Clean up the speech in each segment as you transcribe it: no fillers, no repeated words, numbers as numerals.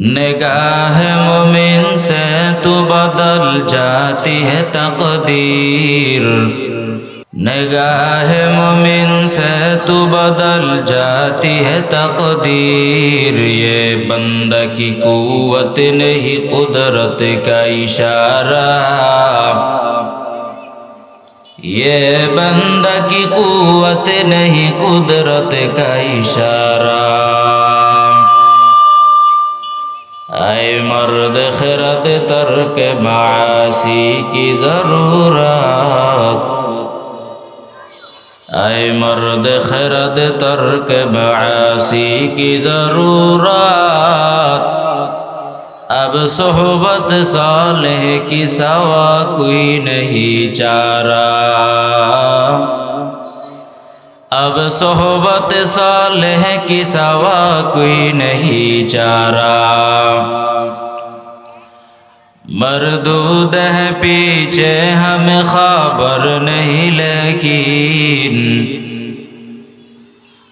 निगाह मोमिन से तू बदल जाती है तकदीर, निगाह मोमिन से तू बदल जाती है तकदीर। ये बंदा की कुव्वत नहीं कुदरत का इशारा, ये बंदा की कुव्वत नहीं कुदरत का इशारा। ऐ मर्द खिरत तर्क मासी की जरूरत, ऐ मर्द खिरत तर्क मासी की जरूरत। अब सोहबत सालेह की सवा कोई नहीं चारा, अब सोहबत सालेह की सवा कोई नहीं चारा। मरदूद है पीछे हमें खबर नहीं लेकिन,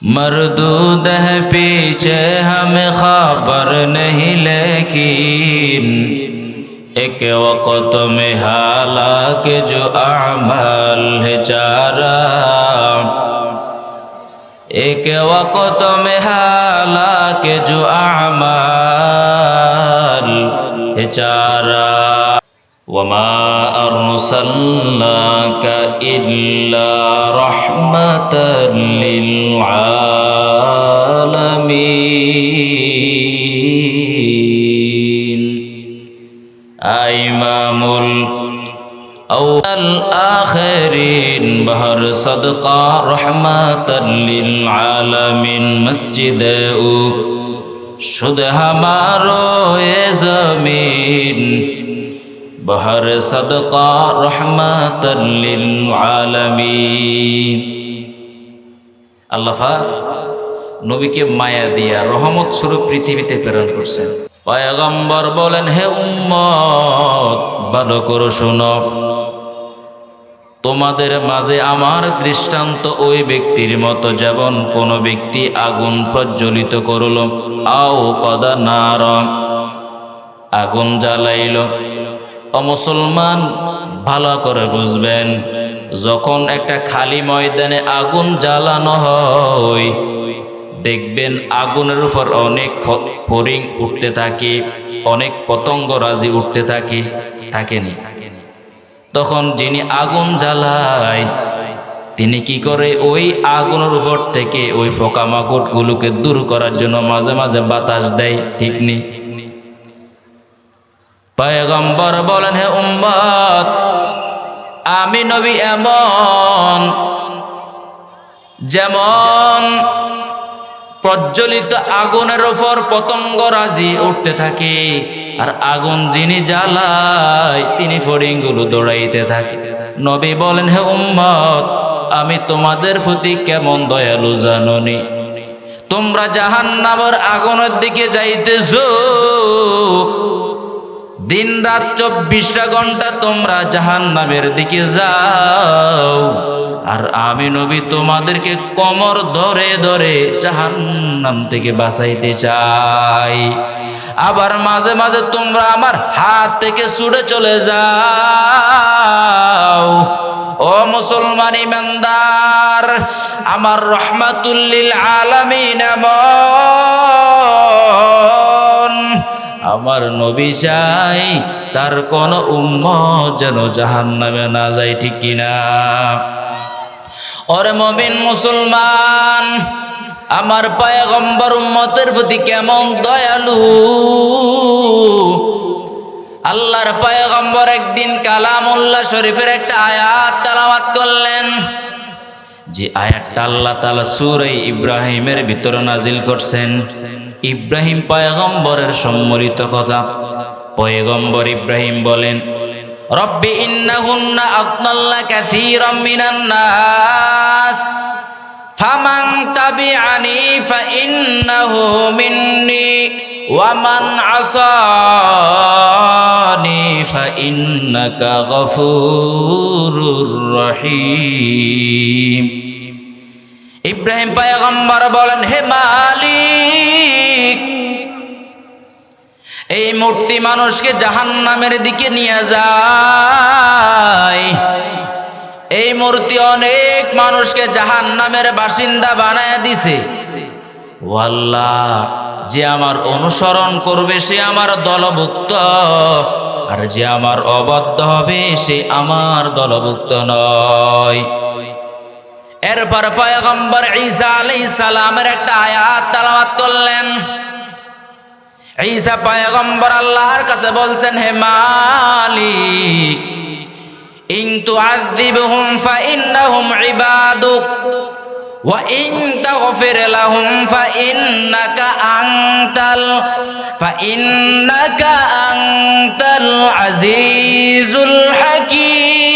मरदूद है पीछे हमें खबर नहीं लेकिन। एक वक़्त में हालांकि जो अमाल है चारा, एक वक़्त में हालांकि जो अमाल है चारा। वमा अरसलनाका इल्ला रहमतन लिल आलमीन। इमामुल अव्वल आखिरीन बहर सदका रहमतन लिल आलमीन। मस्जिद शुद हमारो ये ज़मीन बहर सदका रहमतन लिल आलमीन। আল্লাহ নবীকে মায়া দিয়া রহমত স্বরূপ পৃথিবীতে প্রেরণ করছেন। পয়গম্বর বলেন, হে উম্মত ভালো করে শোনো, তোমাদের মাঝে আমার দৃষ্টান্ত ওই ব্যক্তির মতো যেমন কোন ব্যক্তি আগুন প্রজ্বলিত করল, আও কদা নার, আগুন জ্বালাইল। ও মুসলমান ভালো করে বুঝবেন, যখন একটা খালি ময়দানে আগুন জ্বালানো হয় দেখবেন আগুনের উপর অনেক ফড়িং উঠতে থাকে, অনেক পতঙ্গ রাজি উঠতে থাকে, থাকেনি? তখন যিনি আগুন জ্বালায় তিনি কি করে, ওই আগুনের উপর থেকে ওই পোকামাকড়গুলোকে দূর করার জন্য মাঝে মাঝে বাতাস দেয়, ঠিক নেই? পয়গম্বর বলেন, হে উম্মত আমি নবী এমন যেমন প্রজ্বলিত আগুনের উপর পতঙ্গ রাজি উঠতে থাকে, আর আগুন যিনি জ্বালায় তিনি ফড়িংগুলো দৌড়াইতে থাকে। নবী বলেন, হে উম্মত আমি তোমাদের প্রতি কেমন দয়ালু জানোনি? তোমরা জাহান্নামের আগুনের দিকে যাইতেছো, দিন রাত 24টা ঘন্টা তোমরা জাহান্নামের দিকে যাও, আর আমি নবী তোমাদেরকে কোমর ধরে ধরে জাহান্নাম থেকে বাঁচাইতে চাই। আবার মাঝে মাঝে তোমরা আমার হাত থেকে ছুটে চলে যাও। ও মুসলমান ইমানদার, আমার রহমাতুল লিল আলামিন এমন, আমার নবী চাই তার কোন উম্মত যেন জাহান্নামে না যায়, ঠিক কিনা? ওরে মুমিন মুসলমান, আমার পয়গম্বর উম্মতের প্রতি কেমন দয়ালু। আল্লাহর পয়গম্বর একদিন কালামুল্লাহ শরীফের একটা আয়াত তেলাওয়াত করলেন, যে আয়াতটা আল্লাহ তাআলা সূরা ইব্রাহিমের ভিতরে নাজিল করছেন। ইব্রাহিম পয়গম্বরের সম্মিলিত কথা। পয়গম্বর ইব্রাহিম বলেন, রব্বি ইন্নাহুন্না আদনাল্লা কাসীরাম মিনান নাস ফামান তাবিআনি ফাইন্নাহু মিন্নি ওয়া মান আসানি ফাইন্নাকা গফুরুর রহিম। ইব্রাহিম পয়গম্বর বলেন, হে মালিক এই মূর্তি মানুষকে জাহান্নামের দিকে নিয়ে যায়। এই মূর্তি অনেক মানুষকে জাহান্নামের বাসিন্দা বানায় দিছে। ও আল্লাহ, যে আমার অনুসরণ করবে সে আমার দলভুক্ত, আর যে আমার অবাধ্য হবে সে আমার দলভুক্ত নয়। এরপর পয়গম্বর ঈসা আলাইহিস সালামের একটা আয়াত তেলাওয়াত করলেন। ঈসা পয়গম্বর আল্লাহর কাছে বলছেন, হে মালিক, ইন তুআযিবহুম ফাইন্নাহুম ইবাদুক ওয়া ইন তাগফির লাহুম ফাইন্নাকা আনতাল আজিজুল হাকীম।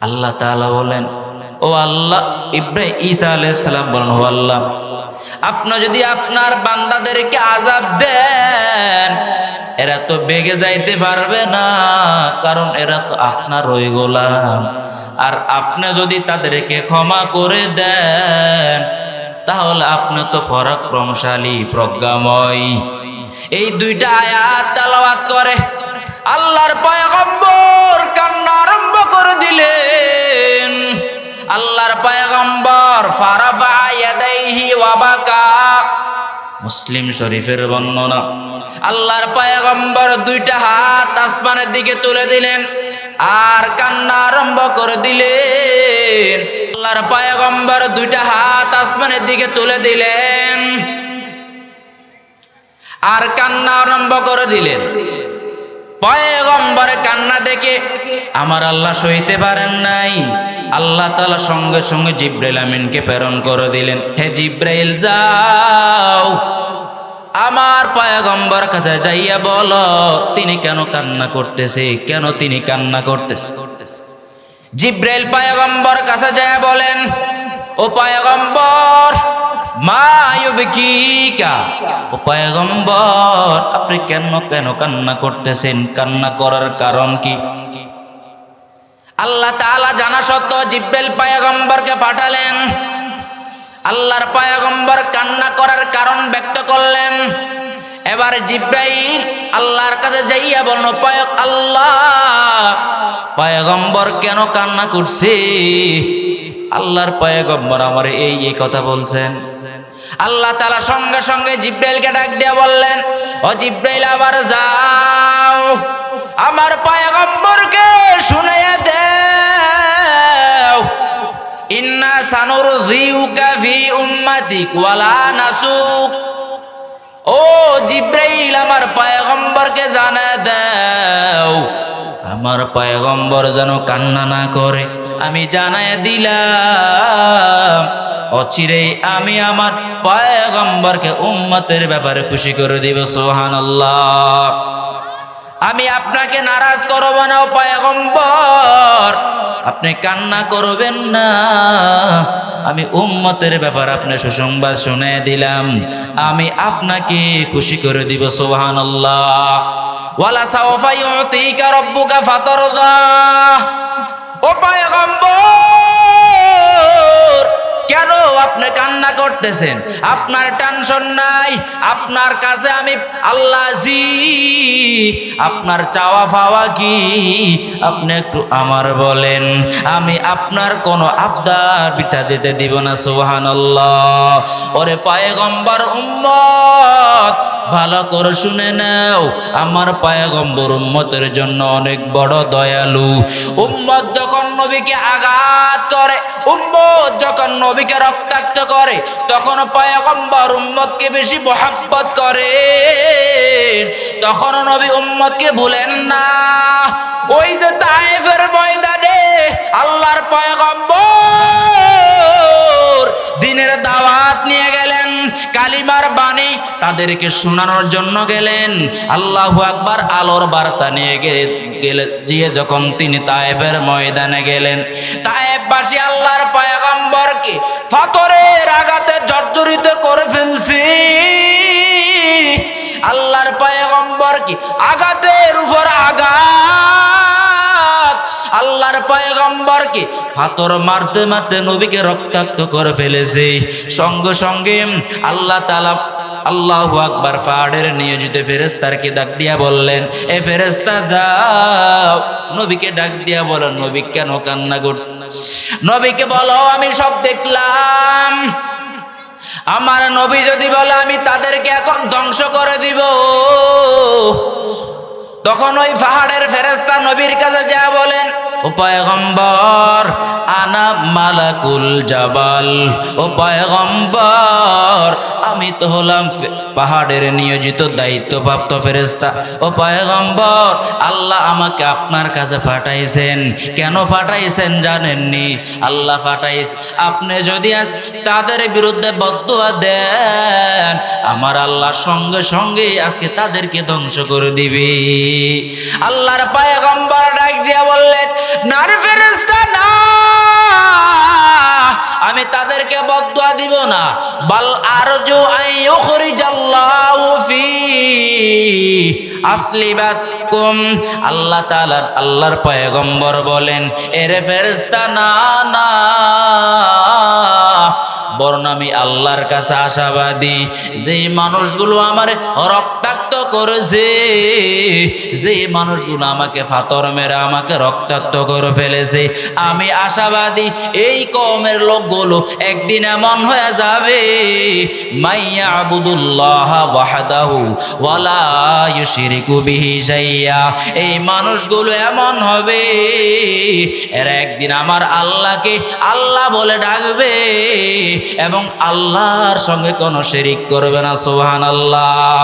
আল্লাহ তাআলা বলেন, ও আল্লাহ, ঈসা আলাইহিস সালাম বলেন, ও আল্লাহ, আপনি যদি আপনার বান্দাদেরকে আযাব দেন, এরা তো বেগে যাইতে পারবে না, কারণ এরা তো আপনারই গোলাম। আর আপনি যদি তাদেরকে ক্ষমা করে দেন, তাহলে আপনি তো পরাক্রমশালী, প্রজ্ঞাময়। এই দুইটা আয়াত তেলাওয়াত করে আল্লাহর পয়গম্বর কান্না আরম্ভ করে দিলেন। আল্লাহর পয়গম্বর ফারাফা ইয়াদাইহি ওয়া বাকা। মুসলিম শরীফের বর্ণনা, আল্লাহর পয়গম্বর দুইটা হাত আসমানের দিকে তুলে দিলেন আর কান্না আরম্ভ করে দিলেন। আল্লাহর পয়গম্বর দুইটা হাত আসমানের দিকে তুলে দিলেন আর কান্না আরম্ভ করে দিলেন। পয়গম্বরের কান্না দেখে আমার আল্লাহ সইতে পারেন নাই। আল্লাহ তাআলা সঙ্গে সঙ্গে জিবরাইল আমিনকে প্রেরণ করে দিলেন, হে জিবরাইল, যাও আমার পয়গম্বর কাছে যাইয়া বলো তিনি কেন কান্না করতেছে, কেন তিনি কান্না করতেছে। জিবরাইল পয়গম্বর কাছে যাইয়া বলেন, ও পয়গম্বর, মা ইউবকিকা, ও পয়গম্বর, আপনি কেন কেন কান্না করতেছেন, কান্না করার কারণ কি? আল্লাহ তাআলা জানা সত্ত্বেও জিবরাইল পয়গম্বরকে পাঠালেন। আল্লাহর পয়গম্বর কান্না করার কারণ ব্যক্ত করলেন। এবার জিবরাইল আল্লাহর কাছে যাইয়া বলল, আল্লাহ, পয়গম্বর কেন কান্না করছে? আল্লাহর পয়গম্বর আমার এই কথা বলছেন। আল্লাহ তাআলা সঙ্গে সঙ্গে জিবরাইলকে ডাক দিয়ে বললেন, ও জিবরাইল, আবার যাও আমার পয়গম্বরকে শুনাইয়া দাও, ইন্না সানুরযিউকা ফি উম্মাতিক ওয়ালা নাসুক। ও জিবরাইল, আমার পয়গম্বরকে জানায় দাও আমার পয়গম্বর যেন কান্না না করে। আমি জানায় দিলাম অচিরেই আমি আমার পয়গম্বরকে উম্মতের ব্যাপারে খুশি করে দিব। সুবহানাল্লাহ। আমি আপনাকে নারাজ করব না ও পয়গম্বর, আপনি কান্না করবেন না। আমি উম্মতের ব্যাপার আপনি সুসংবাদ শুনে দিলাম, আমি আপনাকে খুশি করে দিব। সুবহানাল্লাহ। ওয়ালা সাওফা ইউতিকা রাব্বুকা ফাতারদা। ও পয়গম্বর, কেন আপনি কান্না করতেছেন? আপনার টেনশন নাই, আপনার কাছে আমি আল্লাহ জি। আপনার চাওয়া পাওয়া কি আপনি একটু আমার বলেন, আমি আপনার কোনো আবদার বিটা যেতে দিব না। সুবহানাল্লাহ। ওরে পয়গম্বর উম্মত, ভালো করে শুনে নাও, আমার পয়গম্বর উম্মতের জন্য অনেক বড় দয়ালু। উম্মত যখন নবীকে আঘাত করে, উম্মত যখন নবীকে রক্তাক্ত করে, তখন পয়গম্বর উম্মতকে বেশি মহব্বত করে। তখন নবী উম্মতকে ভুলেন না। ওই যে তায়েফের ময়দানে আল্লাহর পয়গম্বর দিনের দাওয়াত নিয়ে গেলেন, কালিমার বাণী তাদেরকে শোনানোর জন্য গেলেন। আল্লাহু আকবার, আলোর বার্তা নিয়ে গিয়ে যখন তিনি তায়েফের ময়দানে গেলেন, তায়েফবাসী আল্লাহর পয়গম্বরকে পাথরের আঘাতে জর্জরিত করে ফেলছে। আল্লাহর পয়গম্বরকে আঘাতের উপর আঘাত, আল্লাহর পয়গম্বরকে পাথর মারতে মারতে নবীকে রক্তাক্ত করে ফেলেছে। সঙ্গে সঙ্গে আল্লাহ তাআলা আল্লাহু আকবার পাহাড়ের নিয়োজিত ফেরেশতাকে ডাক দিয়া বললেন, এ ফেরেশতা যাও নবীকে ডাক দিয়া বলো নবী কেন কান্না করত, নবীকে বলো আমি সব দেখলাম, আমার নবী যদি বলে আমি তাদেরকে এখন ধ্বংস করে দিব, তখন ওই পাহাড়ের ফেরেশতা নবীর কাছে যা বলেন, ও পয়গম্বর আনা মালাকুল জাবাল, ও পয়গম্বর আমি তো হলাম পাহাড়ের নিয়োজিত দায়িত্বপ্রাপ্ত ফেরেশতা, ও পয়গম্বর আল্লাহ আমাকে আপনার কাছে পাঠাইছেন। কেন পাঠাইছেন জানেননি? আল্লাহ পাঠাইছে আপনি যদি আজ তাদের বিরুদ্ধে বদদুয়া দেন, আমার আল্লাহ সঙ্গে সঙ্গে আজকে তাদেরকে ধ্বংস করে দিবে। আল্লাহর পয়গম্বর ডাক দিয়া বললেন, না রে ফেরেশতা না, আমি তাদেরকে বদদুয়া দিব না, বাল আরজু আইয়ুখরিজাল্লাহু ফি আসলিবাতকুম। আল্লাহ তাআলা আল্লাহর পয়গম্বর বলেন, এরে ফেরেশতা না না, বরং আমি আল্লাহর কাছে আশাবাদী, যেই মানুষগুলো আমারে রক্তাক্ত করেছে, যেই মানুষগুলো আমাকে ফাতর মেরে আমাকে রক্তাক্ত করে ফেলেছে, আমি আশাবাদী এই কওমের লোকগুলো একদিন এমন হয়ে যাবে, মাইয়া আবুদুল্লাহ ওয়াহদাহু ওয়ালা ইউশরিকু বিহি শাইয়া, এই মানুষগুলো এমন হবে এরা একদিন আমার আল্লাহকে আল্লাহ বলে ডাকবে এবং আল্লাহর সঙ্গে কোনো শিরিক করবে না। সুবহানাল্লাহ।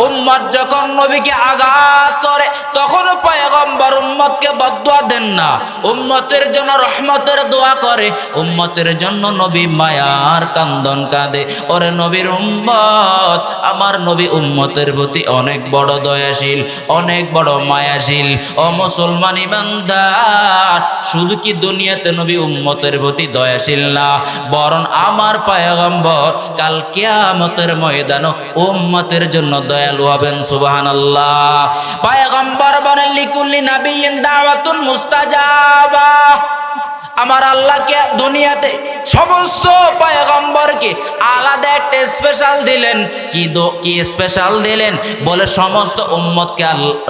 উম্মত যখন নবীকে আঘাত করে তখন পয়গম্বর উম্মতকে বদদুয়া দেন না, উম্মতের জন্য রহমতের দোয়া করে, উম্মতের জন্য নবী মায়ার কান্দন কাঁদে। ওরে নবীর উম্মত, আমার নবী উম্মতের প্রতি অনেক বড় দয়াশীল, অনেক বড় মায়াশীল। ও মুসলমান ইমানদার, শুধু কি দুনিয়াতে নবী উম্মতের প্রতি দয়াশীল না, বরং আমার পয়গম্বর কাল কিয়ামতের ময়দানে উম্মতের জন্য দয়ালু হবেন। সুবহানাল্লাহ। পয়গম্বর বলেন, লিকুল্লি নাবিয়্যিন দাওয়াতুন মুস্তাজাবা। আমার আল্লাহকে দুনিয়াতে সমস্ত পয়গম্বরকে আলাদা একটা স্পেশাল দিলেন। কি স্পেশাল দিলেন? বলে সমস্ত উম্মতকে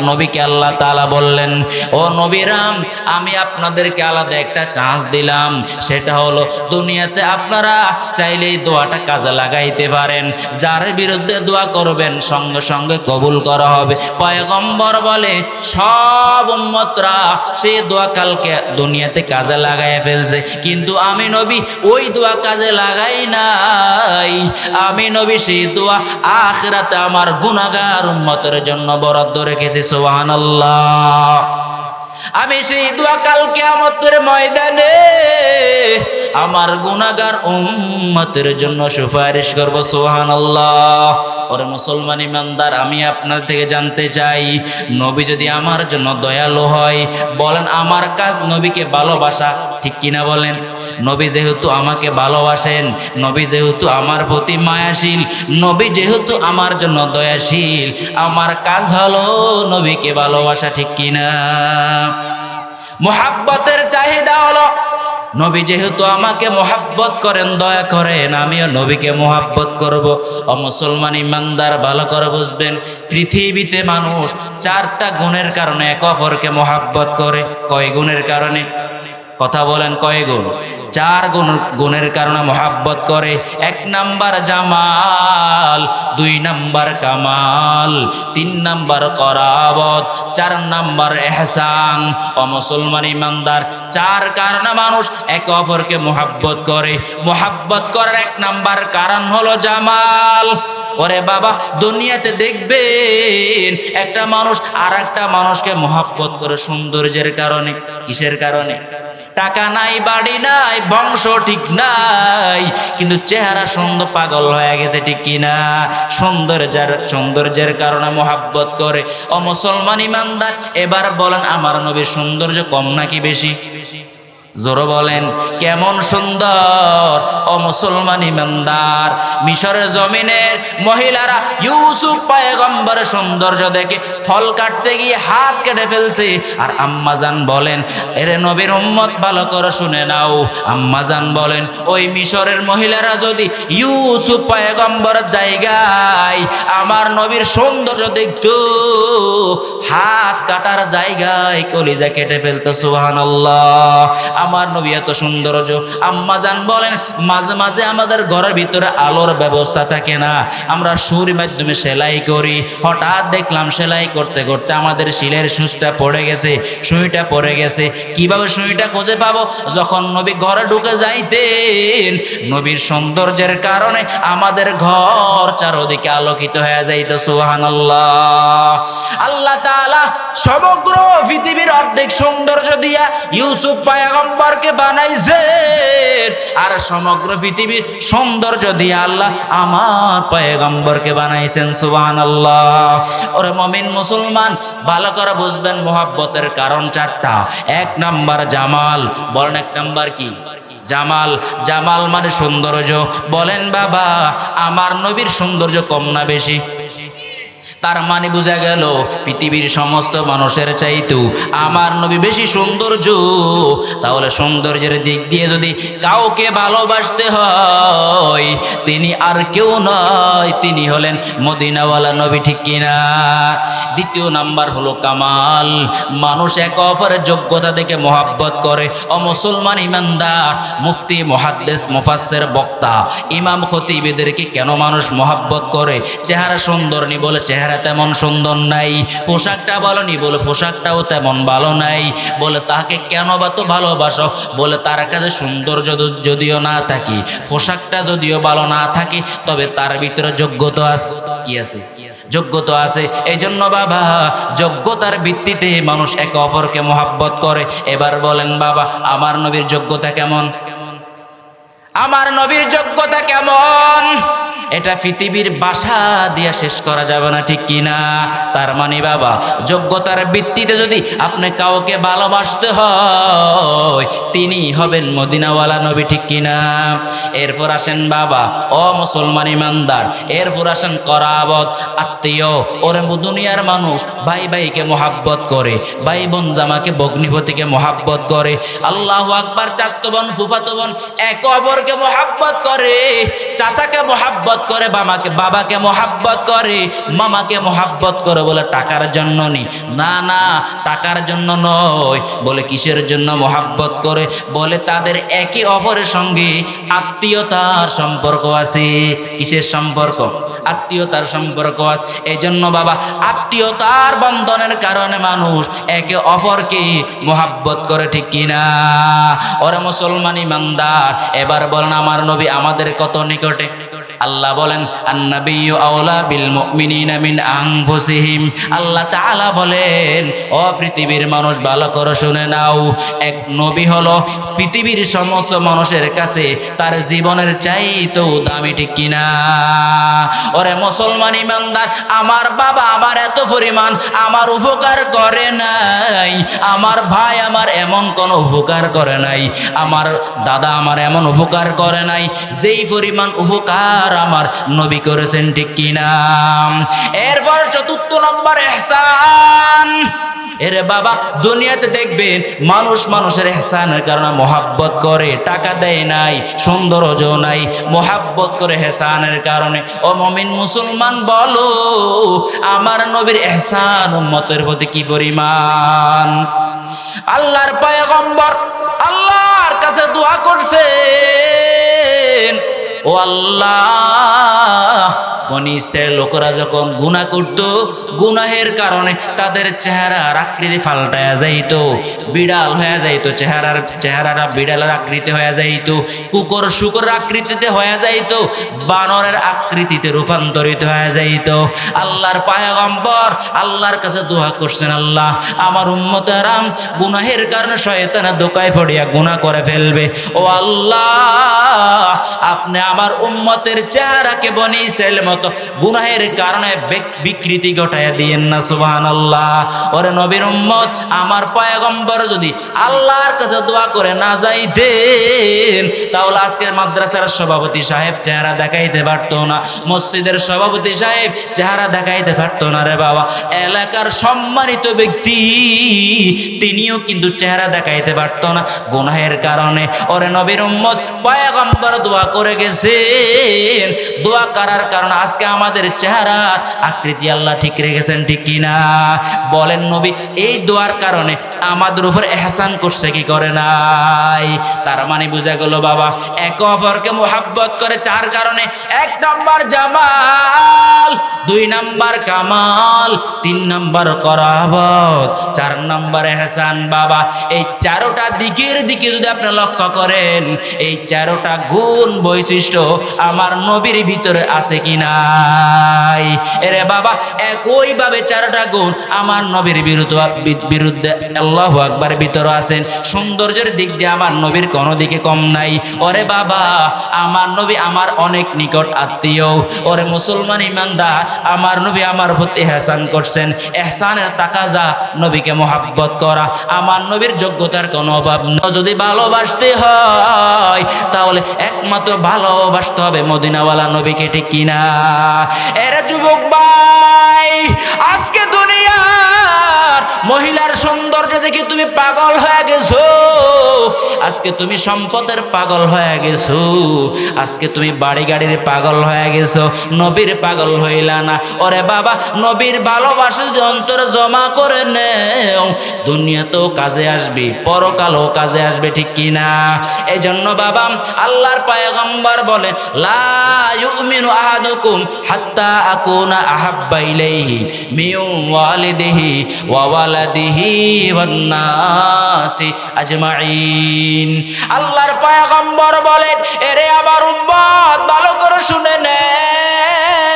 নবীকে আল্লাহ তাআলা বললেন, ও নবীরাম আমি আপনাদেরকে আলাদা একটা চান্স দিলাম, সেটা হলো দুনিয়াতে আপনারা চাইলেই দোয়াটা কাজে লাগাইতে পারেন, যার বিরুদ্ধে দোয়া করবেন সঙ্গে সঙ্গে কবুল করা হবে। পয়গম্বর বলে সব উম্মতরা সেই দোয়া কালকে দুনিয়াতে কাজে লাগায় ফেলছে, কিন্তু আমি নবী ওই দোয়া কাজে লাগাই নাই। আমি নবী সেই দোয়া আখিরাতে আমার গুনাহগার উম্মতের জন্য বরাদ্দ রেখেছি। সুবহানাল্লাহ। আমি সেই দোয়া কাল কিয়ামতের ময়দানে আমার গুনাহগার উম্মতের জন্য সুপারিশ করব। সুবহানাল্লাহ। ওরে মুসলমান ইমানদার, আমি আপনার থেকে জানতে চাই, নবী যদি আমার জন্য দয়ালু হয়, বলেন আমার কাজ নবীকে ভালোবাসা, ঠিক কিনা বলেন? নবী যেহেতু আমাকে ভালোবাসেন, নবী যেহেতু আমার প্রতি মায়াশীল, নবী যেহেতু আমার জন্য দয়াশীল, আমার কাজ হলো নবীকে ভালোবাসা, ঠিক কিনা? মুহাব্বতের চাহিদা হলো, নবী যেহেতু আমাকে মুহাব্বত করেন, দয়া করেন, আমিও নবীকে মুহাব্বত করব। ও মুসলমান ইমানদার, ভালো করে বুঝবেন, পৃথিবীতে মানুষ চারটা গুণের কারণে এক অপরকে মুহাব্বত করে। কয় গুণের কারণে? কথা বলেন, কয় গুণ? চার গুণের কারণে মুহাব্বত করে। এক নাম্বার জামাল, দুই নাম্বার কামাল, তিন নাম্বার করাবত, চার নাম্বার ইহসান। ও মুসলমান ইমানদার, চার কারণে মানুষ একে অপরকে মুহাব্বত করে। মুহাব্বত করার এক নাম্বার কারণ হলো জামাল। ওরে বাবা, দুনিয়াতে দেখবেন একটা মানুষ আর একটা মানুষকে মুহাব্বত করে সৌন্দর্যের কারণে। কিসের কারণে? টাকা নাই, বাড়ি নাই, বংশ ঠিক নাই, কিন্তু চেহারা সুন্দর, পাগল হয়ে গেছে, ঠিক কিনা? সৌন্দর্যের কারণে মুহাব্বত করে। ও মুসলমান ইমানদার, এবার বলেন আমার নবীর সৌন্দর্য কম নাকি বেশি? জোরে বলেন কেমন সুন্দর ও মুসলমান ইমানদার। মিশরের জমিনের মহিলারা ইউসুফ পয়গম্বরের সৌন্দর্য দেখে ফল কাটতে গিয়ে হাত কেটে ফেলছে। আর আম্মাজান বলেন, এরে নবীর উম্মত ভালো করে শুনে নাও, আম্মাজান বলেন ওই মিশরের মহিলারা যদি ইউসুফ পয়গম্বরের জায়গায় আমার নবীর সৌন্দর্য দেখতো, হাত কাটার জায়গায় কলিজা কেটে ফেলতো। সুবহানাল্লাহ। আমার নবী এত সৌন্দর্য। আম্মাজান বলেন মাঝে মাঝে আমাদের ঘরের ভিতরে আলোর ব্যবস্থা থাকে না, আমরা সুর মাধ্যমে সেলাই করি। হঠাৎ দেখলাম সেলাই করতে করতে আমাদের শিলের সুইচটা পড়ে গেছে, সুইটা পড়ে গেছে। কিভাবে সুইটা খুঁজে পাবো? যখন নবী ঘরে ঢুকে যাইতেন, নবীর সৌন্দর্যের কারণে আমাদের ঘর চারদিকে আলোকিত হয়ে যাইত। সুবহানাল্লাহ। আল্লাহ তাআলা সমগ্র পৃথিবীর অর্ধেক সৌন্দর্য দিয়া ইউসুফ পয়গম্বরকে বানাইছেন, আর সমগ্র পৃথিবীর সৌন্দর্য দিয়ে আল্লাহ আমার পয়গম্বরকে বানাইছেন। সুবহানাল্লাহ। ওরে মুমিন মুসলমান, ভালো করে বুঝবেন মোহাব্বতের কারণ চারটা। এক নাম্বার জামাল। বলেন এক নাম্বার কি? জামাল। জামাল মানে সৌন্দর্য। বলেন বাবা, আমার নবীর সৌন্দর্য কম না বেশি? তার মানে বোঝা গেল পৃথিবীর সমস্ত মানুষের চাইতেও আমার নবী বেশি সৌন্দর্য। তাহলে সৌন্দর্যের দিক দিয়ে যদি কাউকে ভালোবাসতে হয়, তিনি আর কেউ নয়, তিনি হলেন মদিনাওয়ালা নবী, ঠিক কিনা? দ্বিতীয় নাম্বার হলো কামাল। মানুষ একে অপরের যোগ্যতা দেখে মোহাব্বত করে। ও মুসলমান ইমানদার, মুফতি, মুহাদ্দিস, মুফাসসির, বক্তা, ইমাম, খতিব এদেরকে কেন মানুষ মোহাব্বত করে? চেহারা সুন্দর নি বলে চেহারা তেমন সুন্দর নাই, পোশাকটা ভালো নি বলে পোশাকটাও তেমন ভালো নাই, বলে তাকে কেন বা তো ভালোবাসো? বলে তার কাছে সৌন্দর্য যদিও না থাকে, পোশাকটা যদিও ভালো না থাকে, তবে তার ভিতরে যোগ্যতা আছে। কি আছে? যোগ্যতা আছে। এই জন্য বাবা, যোগ্যতার ভিত্তিতে মানুষ একে অপরকে মোহাব্বত করে। এবার বলেন বাবা, আমার নবীর যোগ্যতা কেমন? আমার নবীর যোগ্যতা কেমন? এটা পৃথিবীর ভাষা দিয়া শেষ করা যাবে না, ঠিক কিনা? তার মানে বাবা, যোগ্যতার ভিত্তিতে যদি আপনি কাউকে ভালোবাসতে হয়, তিনি হবেন মদিনাওয়ালা নবী, ঠিক কিনা? এরপর আসেন বাবা, ও মুসলমান ইমানদার, এরপর আসেন করাবত, আত্মীয়। ওরে দুনিয়ার মানুষ ভাই ভাইকে মোহাব্বত করে, ভাই বোন জামাকে ভগ্নিপতিকে মোহাব্বত করে। আল্লাহু আকবার। চাচতো বোন, ফুফাতো বোন একে অপরকে মোহাব্বত করে, চাচাকে মোহাব্বত করে, বাবাকে মোহাব্বত করে, মামাকে মোহাব্বত করে। বলে টাকার জন্য নি? না না, টাকার জন্য নয়। বলে কিসের জন্য মোহাব্বত করে? বলে তাদের একে অপরের সঙ্গে আত্মীয়তার সম্পর্ক আছে। কিসের সম্পর্ক? আত্মীয়তার সম্পর্ক আছে। এই জন্য বাবা, আত্মীয়তার বন্ধনের কারণে মানুষ একে অপরকে মোহাব্বত করে, ঠিক কিনা? ওরে মুসলমান ইমানদার, এবার বলেন আমার নবী আমাদের কত নিকটে? আল্লাহ বলেন আন্নাবিয়্যু আওলা বিল মুমিনিনা মিন আনফুসিহিম। আল্লাহ তাআলা বলেন, ও পৃথিবীর মানুষ ভালো করে শুনে নাও, এক নবী হলো পৃথিবীর সমস্ত মানুষের কাছে তার জীবনের চাইতেও দামি, ঠিক কিনা? ওরে মুসলমান ইমানদার, আমার বাবা আমার এত পরিমাণ আমার উপকার করে নাই, আমার ভাই আমার এমন কোন উপকার করে নাই, আমার দাদা আমার এমন উপকার করে নাই যেই পরিমাণ উপকার আমার নবী করেছেন, ঠিক কিনা? এরপর চতুর্থ নম্বর ইহসান। এরে বাবা, দুনিয়াতে দেখবেন মানুষ মানুষের ইহসানের কারণে মোহাব্বত করে, টাকা দেয় নাই, সৌন্দর্য নাই, মোহাব্বত করে ইহসানের কারণে। ও মুমিন মুসলমান, বলো আমার নবীর ইহসান উম্মতের প্রতি কি পরিমাণ? আল্লাহর পয়গম্বর আল্লাহর কাছে দোয়া করছেন, ও আল্লাহ, বনি ইসরায়েল লোকেরা যখন গুনাহ করত, গুনাহের কারণে তাদের চেহারার আকৃতি পাল্টায়া যাইত, বিড়াল হয়ে যাইত, চেহারাটা বিড়ালের আকৃতি হয়ে যাইত, কুকুর শুকুর আকৃতিতে হয়ে যাইত, বানরের আকৃতিতে রূপান্তরিত হয়ে যাইত। আল্লাহর পয়গম্বর আল্লাহর কাছে দোয়া করছেন, আল্লাহ আমার উম্মতেরাম গুনাহের কারণে শয়তানের ধোঁকায় পড়িয়া গুনাহ করে ফেলবে, ও আল্লাহ আপনি আমার উম্মতের চেহারাকে বনি ইসরায়েলের মতো মতো গুনাহের কারণে বিকৃতি ঘটাইয়া দিয়েন না সুবহানাল্লাহ। ওরে নবীর উম্মত, আমার পয়গম্বর যদি আল্লাহর কাছে দোয়া করে না যাইতেন তাহলে আজকের মাদ্রাসার সভাপতি সাহেব চেহারা দেখাইতে পারতো না, মসজিদের সভাপতি সাহেব চেহারা দেখাইতে পারতো না রে বাবা। এলাকার সম্মানিত ব্যক্তি তিনিও কিন্তু চেহারা দেখাইতে পারতো না গুনাহের কারণে। ওরে নবীর উম্মত, পয়গম্বর দোয়া করে গেছেন, দোয়া করার কারণে আজকে আমাদের চেহারার আকৃতি আল্লাহ ঠিক রেখেছেন, ঠিক কিনা বলেন? নবী এই দোয়ার কারণে আমাদের উপর এহসান করছে কি করে নাই? তার মানে বোঝা গেল বাবা, একে অপরকে মোহাব্বত করে চার কারণে: 1 নম্বর জামাল, 2 নম্বর কামাল, 3 নম্বর করাবত, 4 নম্বর এহসান। বাবা এই 4টা দিকের দিকে যদি আপনি লক্ষ্য করেন, এই 4টা গুণ বৈশিষ্ট্য আমার নবীর ভিতরে আছে কি নাই? এরে বাবা একইভাবে 4টা গুণ আমার নবীর বিরুদ্ধে আল্লাহু আকবার ভিতরে আছেন। সৌন্দর্যের দিক দিয়ে আমার নবীর কোনো দিকে কম নাই। ওরে বাবা আমার নবী আমার অনেক নিকট আত্মীয়। ওরে মুসলমান ইমানদার, আমার নবী আমার প্রতি এহসান করছেন। এহসানের তাকাজা নবীকে মোহাব্বত করা। আমার নবীর যোগ্যতার কোনো অভাব নেই। যদি ভালোবাসতে হয় তাহলে একমাত্র ভালোবাসতে হবে মদিনাওয়ালা নবীকে, ঠিক কিনা? এরে যুবক ভাই, আজকে দুনিয়ার মহিলার সৌন্দর্য দেখে তুমি পাগল হয়ে গেছো, আজকে তুমি সম্পদের পাগল হয়ে গেছো, আজকে তুমি বাড়ি গাড়ির পাগল হয়ে গেছো, নবীর পাগল হইলা না। ওরে বাবা নবীর ভালোবাসা যদি অন্তরে জমা করে নেও, দুনিয়াতেও কাজে আসবে, পরকালও কাজে আসবে, ঠিক কিনা? এই জন্য বাবা আল্লাহর পয়গম্বর বলেন, লা ইউমিনু আহাদুকুম হাত্তা আকুনা আহাব্বা ইলাইহি মিন ওয়ালিদিহি ওয়া ওয়ালাদিহি ওয়ান নাসি আজমাইন। আল্লাহর পয়গম্বর বলেন, এরে আমার উম্মত ভালো করে শুনে নাও,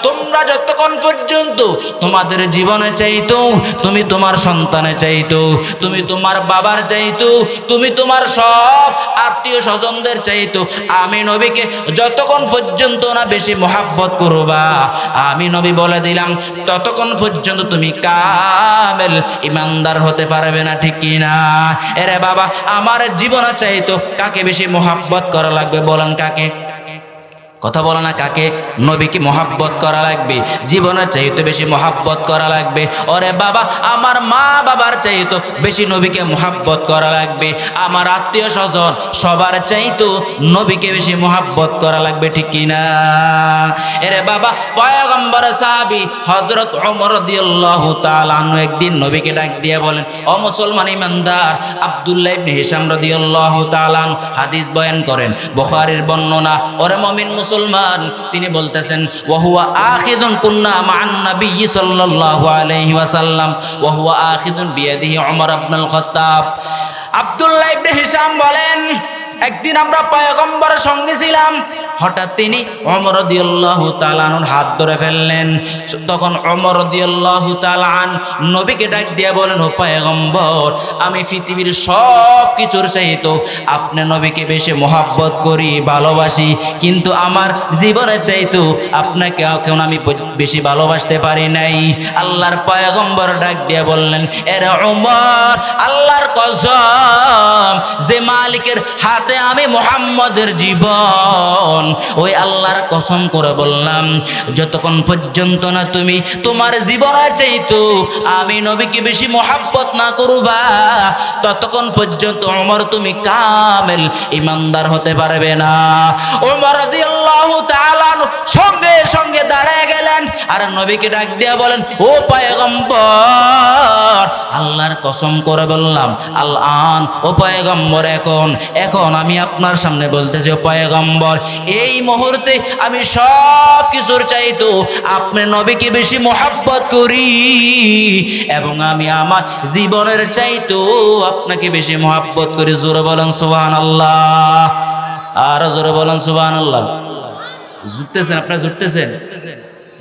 তোমরা যতক্ষণ পর্যন্ত তোমাদের জীবনে চাইতো, তুমি তোমার সন্তানে চাইতো, তুমি তোমার বাবার চাইতো, তুমি তোমার সব আত্মীয় স্বজনদের চাইতো, আমি নবীকে যতক্ষণ পর্যন্ত না বেশি মোহাব্বত করবা, আমি নবী বলে দিলাম ততক্ষণ পর্যন্ত তুমি কামেল ইমানদার হতে পারবে না, ঠিক কিনা? এরে বাবা আমার জীবনে চাইতো কাকে বেশি মোহাব্বত করা লাগবে? বলেন কাকে? কথা বলে না কাকে? নবীকে মোহাব্বত করা লাগবে, জীবনের চাইতে বেশি মোহাব্বত করা লাগবে। ওরে বাবা আমার মা বাবার চাইতো বেশি নবীকে মোহাব্বত করা লাগবে, আমার আত্মীয় স্বজন সবার চাইতো নবীকে বেশি মোহাব্বত করা লাগবে, ঠিক কিনা? এরে বাবা পয়গম্বর সাহাবী হযরত ওমর রাদিয়াল্লাহু তাআলা আনহু একদিন নবীকে ডাক দিয়ে বলেন, ও মুসলমান ইমানদার, আব্দুল্লাহ ইবনে হিশাম রাদিয়াল্লাহু তাআলা আনহু হাদিস বয়ান করেন, বুখারীর বর্ণনা। ওরে মুমিন মুসলমান, তিনি বলতেছেন, ওয়া হুয়া আখিদুন কুন্না মা'আন নবী সাল্লাল্লাহু আলাইহি ওয়াসাল্লাম ওয়া হুয়া আখিদুন বিয়াদিহি ওমর ইবনুল খাত্তাব। আব্দুল্লাহ ইবনে হিশাম বলেন, একদিন আমরা পয়গম্বরের সঙ্গে ছিলাম, হঠাৎ তিনি ওমর রাদিয়াল্লাহু তাআলা আনহুর হাত ধরে ফেললেন। তখন ওমর রাদিয়াল্লাহু তাআলা আন নবীকে ডাক দিয়ে বলেন, ও পয়গম্বর, আমি পৃথিবীর সব কিছুর চাইতো আপনি নবীকে বেশি মোহাব্বত করি, ভালোবাসি, কিন্তু আমার জীবনের চাইতো আপনাকে কেন আমি বেশি ভালোবাসতে পারি নাই। আল্লাহর পয়গম্বর ডাক দিয়ে বললেন, এরে ওমর, আল্লাহর কসম, যে মালিকের হাতে আমি মুহাম্মদের জীবন, ওই আল্লাহর কসম করে বললাম, যতক্ষণ পর্যন্ত না তুমি তোমার জীবনের চাইতো আমি নবীকে বেশি মোহাব্বত না করবা, ততক্ষণ পর্যন্ত ওমর তুমি কামেল ইমানদার হতে পারবে না। ওমর রাদিয়াল্লাহু তাআলা সঙ্গে সঙ্গে দাঁড়ায় গেলেন আর নবীকে ডাক দিয়ে বলেন, ও পয়গম্বর, আল্লাহর কসম করে বললাম, আল-আন, ও পয়গম্বর, এখন আমি আপনার সামনে বলতেছি, ও পয়গম্বর, এই মুহূর্তে আমি সব কিছুর চাইতো আপনি নবীকে বেশি মোহাব্বত করি, এবং আমি আমার জীবনের চাইতো আপনাকে বেশি মোহাব্বত করি। জোরে বলেন সুবহানাল্লাহ, আর জোরে বলেন সুবহানাল্লাহ। জুটতেছেন আপনারা?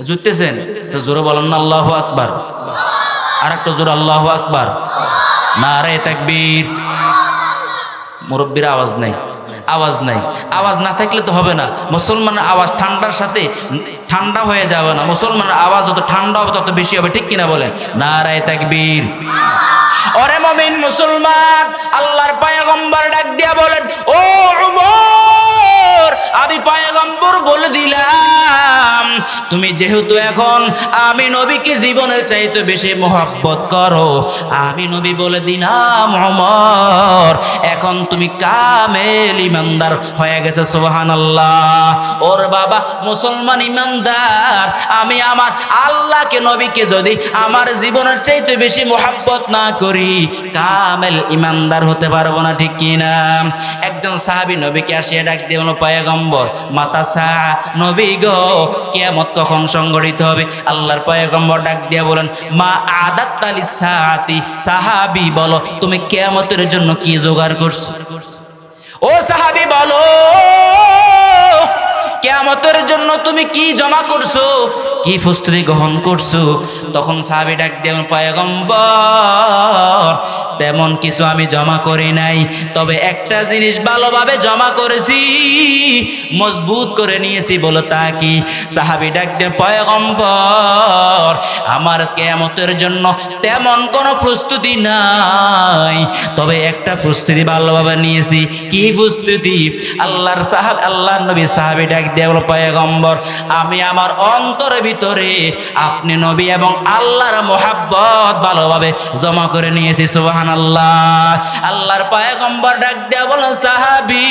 জুটতেছেন? জোরে বলেন না আল্লাহু আকবার। আর একটা জোরে আল্লাহু আকবার। নারে তাকবীর। মুরব্বীর আওয়াজ নেই। আওয়াজ নাই। আওয়াজ না থাকলে তো হবে না। মুসলমানের আওয়াজ ঠান্ডার সাথে ঠান্ডা হয়ে যাবে না। মুসলমানের আওয়াজ যত ঠান্ডা হবে তত বেশি হবে, ঠিক কিনা বলেন? নারায়ে তাকবীর। ওরে মুমিন মুসলমান, আল্লাহর পয়গম্বর ডাক দিয়া বলেন, ও উমর, আমি পয়গম্বর বলে দিলাম, তুমি যেহেতু এখন আমি নবীকে জীবনের চাইতে বেশি মোহাব্বত করো, আমি নবী বলে দিলাম উমর, এখন তুমি কামেল ইমানদার হয়ে গেছে। সুবহানাল্লাহ। ওর বাবা মুসলমান ইমানদার, আমি আমার আল্লাহকে নবীকে যদি আমার জীবনের চাইতে বেশি মোহাব্বত না করি, কামেল ইমানদার হতে পারবো না, ঠিক কিনা? একজন সাহাবী নবীকে আসিয়া ডাক দিয়ে বলল, পয়গম্বর, মাতা সা নবী গো, কিয়ামত কখন সংঘটিত হবে? আল্লাহর পয়গম্বর ডাক দিয়া বলেন, মা আদাত্তা লিসাআতি, সাহাবী বলো তুমি কিয়ামতের জন্য কি জোগাড় করছো? ও সাহাবী বলো, কিয়ামতের জন্য তুমি কি জমা করছো, কি প্রস্তুতি গ্রহণ করছো? তখন সাহাবী ডাক দিয়ে পয়গম্বর, তেমন কিছু আমি জমা করি নাই, তবে একটা জিনিস ভালোভাবে জমা করেছি, মজবুত করে নিয়েছি। বলো তা কি? সাহাবী ডাক দিয়ে পয়গম্বর, আমার কিয়ামতের জন্য তেমন কোনো প্রস্তুতি নাই, তবে একটা প্রস্তুতি ভালোভাবে নিয়েছি। কি প্রস্তুতি? আল্লাহর নবী সাহাবী ডাক দিয়ে বলো, পয়গম্বর, আমি আমার অন্তরের ভিতরে আপনি নবী এবং আল্লাহর মোহাব্বত ভালোভাবে জমা করে নিয়েছি। সুবহানাল্লাহ। আল্লাহর পয়গম্বর ডাক দিয়া বলেন, সাহাবী,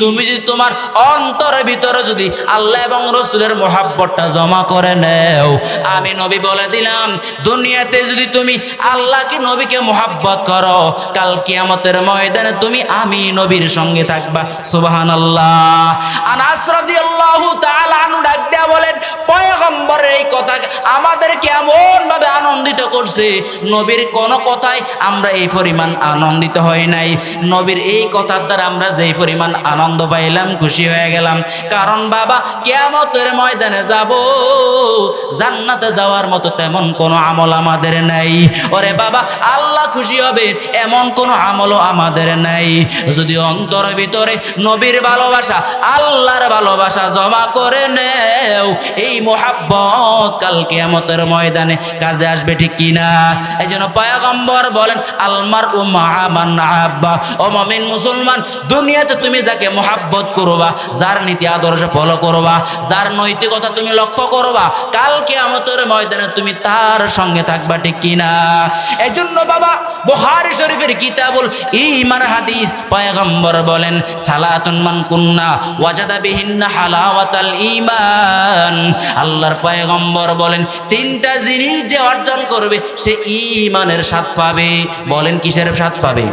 তুমি যদি তোমার অন্তরের ভিতরে যদি আল্লাহ এবং রাসূলের মোহাব্বতটা জমা করে নেও, আমি নবী বলে দিলাম, দুনিয়াতে যদি তুমি আল্লাহকে নবীকে মোহাব্বত করো, কাল কিয়ামতের ময়দানে তুমি আমি নবীর সঙ্গে থাকবা। সুবহানাল্লাহ। আনাস রাদিয়াল্লাহু তাআলা আনহু ডাক দিয়া বলেন, পয়গম্বরের এই কথা আমাদের কেমন ভাবে আনন্দিত করছে, নবীর কোন কথায় আমরা এই পরিমাণ আনন্দিত হই নাই। নবীর এই কথার দ্বারা আমরা যেই পরিমাণ আনন্দ পাইলাম, খুশি হয়ে গেলাম। কারণ বাবা, কিয়ামতের ময়দানে যাব, জান্নাতে যাওয়ার মতো তেমন কোনো আমল আমাদের নাই। ওরে বাবা, আল্লাহ খুশি হবে এমন কোনো আমলও আমাদের নাই। যদি অন্তরের ভিতরে নবীর ভালোবাসা, আল্লাহর ভালোবাসা জমা করে নেও, এই মোহাব্বত কাল কিয়ামতের ময়দানে কাজে আসবে, ঠিক কিনা? এই জন্য পয়গম্বর বলেন, আলমার ও মান আহাব্বা। ও মুমিন মুসলমান, দুনিয়াতে তুমি যাকে মোহাব্বত করবা, যার নীতি আদর্শ ফলো করবা, যার নৈতিকতা তুমি লক্ষ্য করবা, কাল কিয়ামতের ময়দানে তুমি তার সঙ্গে থাকবা, ঠিক কিনা? এই জন্য বাবা, বুখারী শরীফের কিতাবুল ঈমান হাদিস পয়গম্বর বলেন, সালাতুন মান কুন্না ওয়াজাদা বিহিন্না হালাওয়াতাল ঈমান। আল্লাহর পয়গম্বর বলেন, তিনটা জিনিস যে অর্জন করবে সে ঈমানের স্বাদ পাবে। বলেন কিসের স্বাদ পাবে?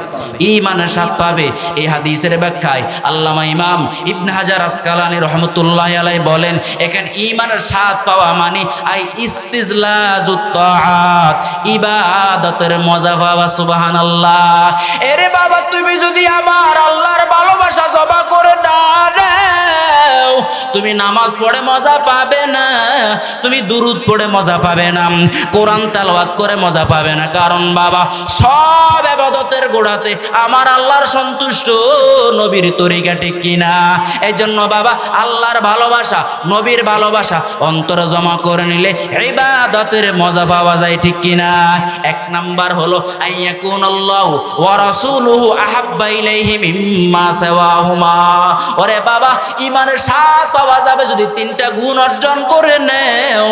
ঈমানের স্বাদ পাবে। এই হাদিসের ব্যাখ্যায় আল্লামা ইমাম ইবনে হাজার আসকালানী রহমতুল্লাহি আলাইহি বলেন, এখানে ঈমানের স্বাদ পাওয়া মানে আই ইস্তিজলাজুত তাআত, ইবাদতের মজা পাওয়া। সুবহানাল্লাহ। এরে বাবা, তুমি যদি আমার আল্লাহর ভালোবাসা জমা করে দাও, তুমি নামাজ পড়ে মজা পাবে না, তুমি দুরুদ পড়ে মজা পাবে না, কোরআন তেলাওয়াত করে মজা পাবে না। কারণ বাবা, সব ইবাদতের গোড়াতে আমার আল্লাহর সন্তুষ্ট নবীর তরিকা, ঠিক কিনা? এই জন্য বাবা, আল্লাহর ভালোবাসা, নবীর ভালোবাসা অন্তরে জমা করে নিলে ইবাদতের মজা পাওয়া যায়, ঠিক কিনা? এক নাম্বার হলো আইয়াকুনাল্লাহু ওয়া রাসূলুহু আহাব্বা ইলাইহি মিম্মা সাওয়াহুমা। ওরে বাবা, ঈমানের স্বাদ পাওয়া যাবে যদি তিনটা গুণ অর্জন করে নেও।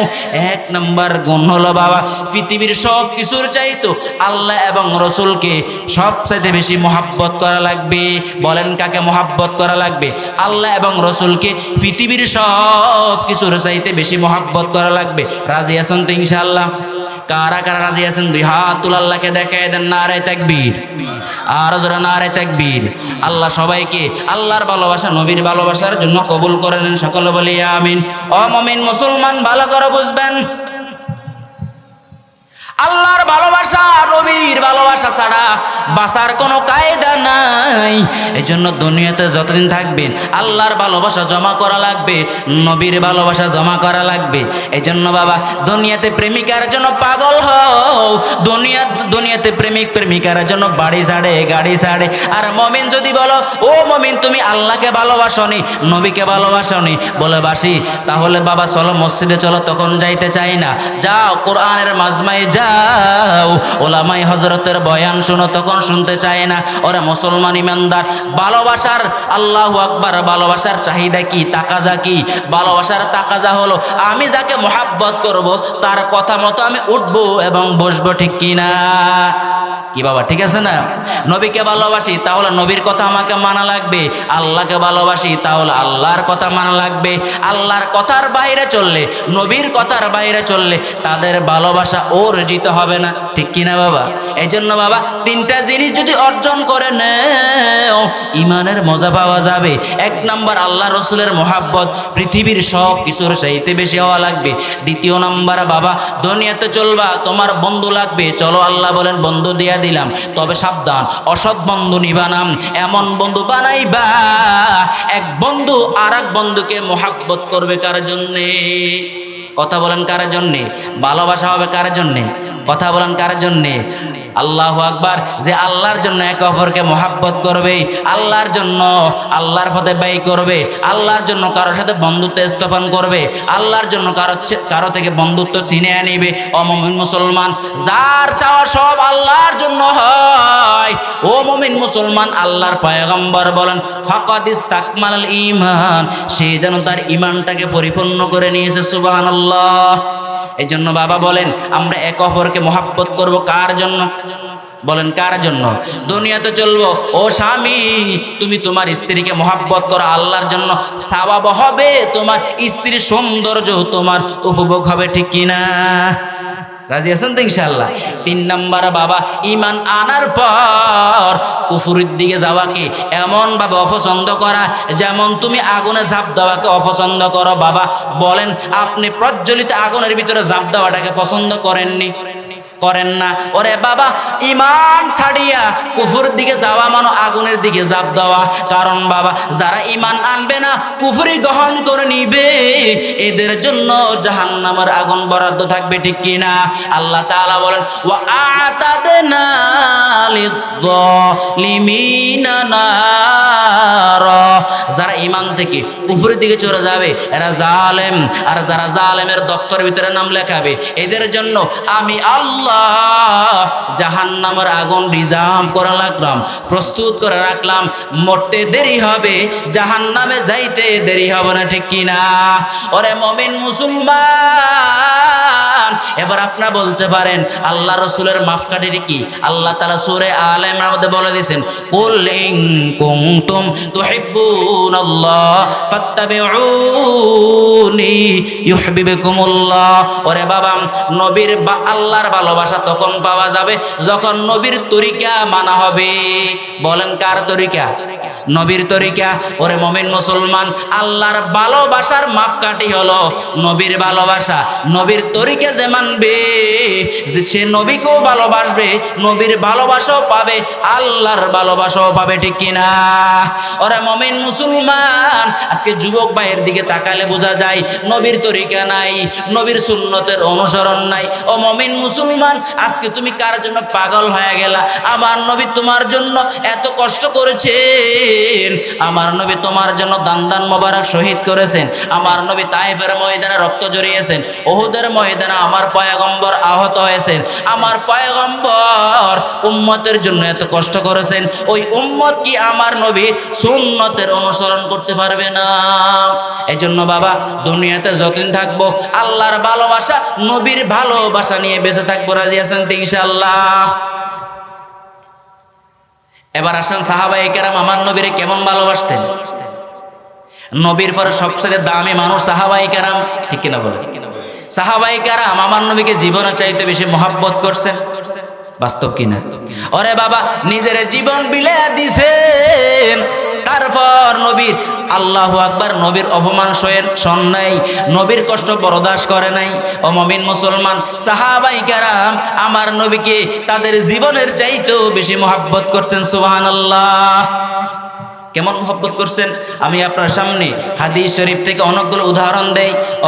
এক নাম্বার গুণ হলো বাবা, পৃথিবীর সব কিছুর চাইতো আল্লাহ এবং রাসূলকে সবচেয়ে বেশি মোহাব্বত করা লাগবে। বলেন কাকে মোহাব্বত করা লাগবে? আল্লাহ এবং রাসূলকে পৃথিবীর সব কিছুর চাইতে বেশি মোহাব্বত করা লাগবে। রাজি আছেন তো ইনশাআল্লাহ? কারা কারা রাজি আছেন? দুই হাত তুলে আল্লাহকে দেখায় দেন, নারায়ে তাকবীর। আর জোরে নারায়ে তাকবীর। আল্লাহ সবাইকে আল্লাহর ভালোবাসা, নবীর ভালোবাসার জন্য কবুল করে নেন। সকলে বলি আমিন। ও মুমিন মুসলমান, ভালো করে বুঝবেন, আল্লাহর ভালোবাসা, নবীর ভালোবাসা ছাড়া বাঁচার কোনো কায়দা নাই। এজন্য দুনিয়াতে যতদিন থাকবেন আল্লাহর ভালোবাসা জমা করা লাগবে, নবীর ভালোবাসা জমা করা লাগবে। এজন্য বাবা দুনিয়াতে প্রেমিকার জন্য পাগল হও, দুনিয়াতে প্রেমিক প্রেমিকার জন্য বাড়ি ছাড়ে গাড়ি ছাড়ে। আর মমিন যদি বলো ও মমিন তুমি আল্লাহকে ভালোবাসনি, নবীকে ভালোবাসনি, বলে বাসি, তাহলে বাবা চলো মসজিদে চলো, তখন যাইতে চাই না। যাও কোরআনের মাজমায় যাও, ওলামাই হজরতের বয়ান শোনো, তখন শুনতে চায় না। ওরা মুসলমান ইমানদার ভালোবাসার, আল্লাহু আকবার, ভালোবাসার চাহিদা কি, তাকাজা কি? ভালোবাসার তাকাজা হলো আমি যাকে মহাব্বত করব তার কথা মতো আমি উঠবো এবং বসবো, ঠিক কি না? কি বাবা ঠিক আছে না? নবীকে ভালোবাসি তাহলে নবীর কথা আমাকে মানা লাগবে, আল্লাহকে ভালোবাসি তাহলে আল্লাহর কথা মানা লাগবে। আল্লাহর কথার বাইরে চললে, নবীর কথার বাইরে চললে তাদের ভালোবাসা অর্জিত হবে না, ঠিক কিনা বাবা? এই জন্য বাবা তিনটা জিনিস যদি অর্জন করে নেও ইমানের মজা পাওয়া যাবে। এক নাম্বার আল্লাহ রসুলের মহাব্বত পৃথিবীর সব কিছুর চাইতে বেশি হওয়া লাগবে। দ্বিতীয় নাম্বার বাবা দুনিয়াতে চলবা তোমার বন্ধু লাগবে, চলো আল্লাহ বলেন বন্ধু দিয়া দিলাম, তবে সাবধান অসৎ বন্ধু নিবা না। এমন বন্ধু বানাইবা এক বন্ধু আর এক বন্ধুকে মহাব্বত করবে কার জন্যে? কথা বলেন কার জন্যে? ভালোবাসা হবে কার জন্যে? কথা বলেন কার জন্যে? আল্লাহু আকবার। যে আল্লাহর জন্য একে অপরকে মহাব্বত করবে, আল্লাহর জন্য আল্লাহর পথে ব্যয় করবে, আল্লাহর জন্য কারোর সাথে বন্ধুত্ব স্থাপন করবে, আল্লাহর জন্য কারো থেকে বন্ধুত্ব ছিনিয়ে আনিবে। ও মুমিন মুসলমান, যার চাওয়া সব আল্লাহর জন্য হয়, ও মুমিন মুসলমান আল্লাহর পয়গম্বর বলেন ফাকাদ ইস্তাকমালাল ঈমান, সে যেন তার ঈমানটাকে পরিপূর্ণ করে নিয়েছে। সুবহানাল্লাহ। এই জন্য বাবা বলেন আমরা একে অপরকে মহাব্বত করব কার জন্য? বলেন কার জন্য? দুনিয়াতে চলবো, ও স্বামী তুমি তোমার স্ত্রীকে মহাব্বত করো আল্লাহর জন্য, সওয়াব হবে, তোমার স্ত্রীর সৌন্দর্য তোমার উপভোগ হবে, ঠিক কিনা? রাজি আছেন তো ইনশাআল্লাহ? তিন নাম্বার বাবা ঈমান আনার পর কুফরের দিকে যাওয়াকে এমন ভাবে অপছন্দ করা যেমন তুমি আগুনে ঝাঁপ দেওয়াকে অপছন্দ করো। বাবা বলেন আপনি প্রজ্বলিত আগুনের ভিতরে ঝাঁপ দেওয়াটাকে পছন্দ করেননি? করেন না। ওরে বাবা ঈমান ছাড়িয়া কুফরের দিকে যাওয়া মানে আগুনের দিকে ঝাঁপ দেওয়া। কারণ বাবা যারা ঈমান আনবে না, কুফরি গ্রহণ করে নিবে, এদের জন্য জাহান্নামের আগুন বরাদ্দ থাকবে, ঠিক কিনা? আল্লাহ তাআলা বলেন ওয়া আ'তাদনা লিয-যালিমিনা নারা, যারা ঈমান থেকে কুফরের দিকে চলে যাবে এরা জালেম, আর যারা জালেমের দফতরের ভিতরে নাম লেখাবে এদের জন্য আমি আল্লাহ জাহান্নামের আগুন রিজার্ভ করে রাখলাম, প্রস্তুত করে রাখলাম। মরতে দেরি হবে, জাহান্নামে যাইতে দেরি হবে না, ঠিক কিনা? ওরে মুমিন মুসলমান, এবার আপনারা বলতে পারেন আল্লাহ রসুলের মাপকাঠি কি? আল্লাহ তাআলা সূরা আলে ইমরানের মধ্যে বলে দিয়েছেন কুল ইন কুনতুম তুহিব্বুনাল্লাহ ফাত্তাবিউনি ইউহিব্বুকুমুল্লাহ। ওরে বাবা নবীর বা আল্লাহর ভালোবাসা তখন পাওয়া যাবে যখন নবীর তরিকা মানা হবে। বলেন কার তরিকা? নবীর তরিকা। ওরে মুমিন মুসলমান আল্লাহর ভালোবাসার মাপকাঠি হলো নবীর ভালোবাসা। নবীর তরিকা যে মানবে যে সে নবীকেও ভালোবাসবে, নবীর ভালোবাসাও পাবে, আল্লাহর ভালোবাসাও পাবে, ঠিক কিনা? ওরে মুমিন মুসলমান আজকে যুবক ভাইয়ের দিকে তাকালে বোঝা যায় নবীর তরিকা নাই, নবীর সুন্নতের অনুসরণ নাই। ও মুমিন মুসলমান আজকে তুমি কার জন্য পাগল হয়ে গেলা? আমার নবী তোমার জন্য এত কষ্ট করেছেন, আমার নবী তোমার জন্য দান দান মোবারক শহীদ করেছেন, আমার নবী তায়েফের ময়দানে রক্ত ঝরিয়েছেন, ওহুদের ময়দানে আমার পয়গম্বর আহত হয়েছেন, আমার পয়গম্বর উম্মতের জন্য এত কষ্ট করেছেন। ওই উম্মত কি আমার নবী সুন্নতের অনুসরণ করতে পারবে না? এই জন্য বাবা দুনিয়াতে যতদিন থাকবো আল্লাহর ভালোবাসা, নবীর ভালোবাসা নিয়ে বেঁচে থাকবো। রাজি আছেন তো ইনশাআল্লাহ? এবার আসেন সাহাবায়ে কেরাম আমার নবীরে কেমন ভালোবাসতেন? নবীর পরে সবচেয়ে দামি মানুষ সাহাবায়ে কেরাম, ঠিক কিনা বলে? সাহাবায়ে কেরাম আমার নবীকে জীবনের চাইতে বেশি মহাব্বত করছেন, বাস্তব কিনা? ওরে বাবা নিজের জীবন বিলিয়ে দিছেন তারপর নবীর আল্লাহু আকবার, নবীর অপমান শোন নাই, নবীর কষ্ট বরদাস্ত করে নাই। ও মুমিন মুসলমান, সাহাবায়ে কেরাম আমার নবীকে তাদের জীবনের চাইতেও বেশি মহব্বত করছেন। সুবহানাল্লাহ। কেমন মহব্বত করছেন আমি আপনার সামনে হাদিস শরীফ থেকে অনেকগুলো উদাহরণ দেই। ও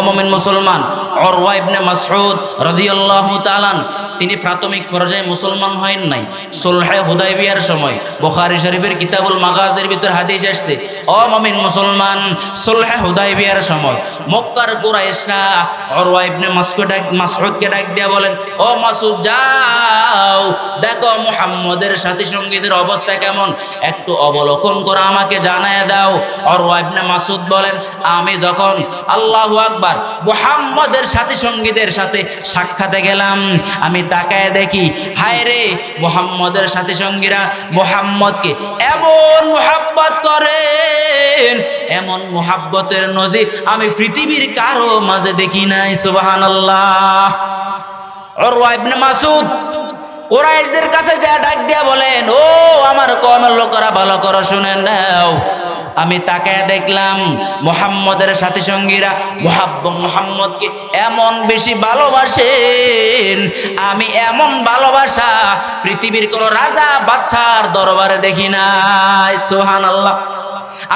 মুমিন মুসলমান, উরওয়া ইবনে মাসউদ রাদিয়াল্লাহু তাআলা তিনি প্রাথমিক পর্যায়ে মুসলমান হয়েন নাই। সুলহে হুদাইবিয়ার সময় বুখারী শরীফের কিতাবুল মাগাজির ভিতর হাদিস আসছে, ও মুমিন মুসলমান, সুলহে হুদাইবিয়ার সময় মক্কার কুরাইশরা উরওয়া ইবনে মাসউদকে ডাক দিয়া বলেন, ও মাসউদ যাও দেখো মুহাম্মদের সাথী সঙ্গীদের অবস্থা কেমন, একটু অবলোকন করে আমাকে জানায় দাও। উরওয়া ইবনে মাসউদ বলেন, আমি যখন আল্লাহু আকবার মুহাম্মদের সাথী সঙ্গীদের সাথে সাক্ষাতে গেলাম, আমি তাকায় দেখি হায় রে মুহাম্মদের সাথী সঙ্গীরা মুহাম্মদকে এমন মুহাব্বত করেন, এমন মুহাব্বতের নজির আমি পৃথিবীর কারো মাঝে দেখি নাই। সুবহানাল্লাহ। উরওয়া ইবনে মাসউদ কুরাইশদের কাছে যা ডাক দিয়া বলেন, ও আমার কওমের লোকেরা ভালো করে শুনে নাও, আমি তাকায় দেখলাম মুহাম্মদের সাথী সঙ্গীরা মুহাম্মদকে এমন বেশি ভালোবাসেন, আমি এমন ভালোবাসা পৃথিবীর কোন রাজা বাদশার দরবারে দেখি নাই। সুবহানাল্লাহ।